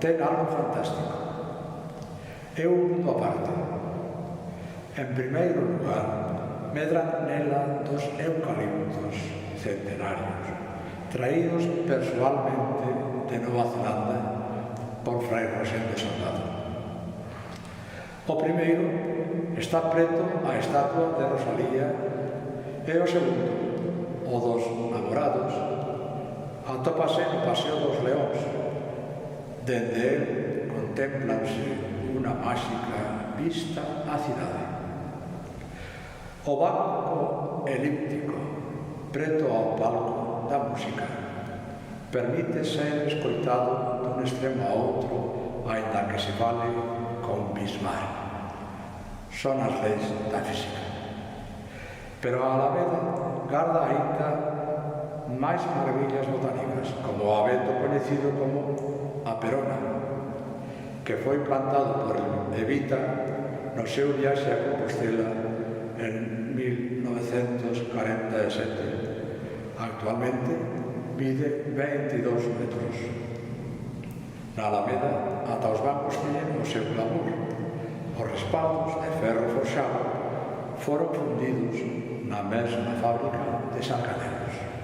ten algo fantástico. É un mundo aparte. En primeiro lugar, medran nela dos eucaliptos centenarios, traídos persoalmente de Nova Zelanda por Fray Rosén de Soldado. O primeiro está preto a estatua de Rosalía e o segundo, o dos namorados, atópase no Paseo dos Leóns. Dende el contemplanse unha máxica vista á cidade. O banco elíptico, preto ao palco da música, permite ser escoitado dun extremo a outro, aínda que se fale con Bismarck. Son as leis da física. Pero a Alameda garda aínda máis maravillas botánicas, como o abeto coñecido como a Perona, que foi plantado por Evita no seu viaxe a Compostela en 1947. Actualmente mide 22 metros. Na Alameda, ata os bancos tiñen o seu glamour. Os respaldos de ferro forxado foron fundidos na mesma fábrica de San Canelos.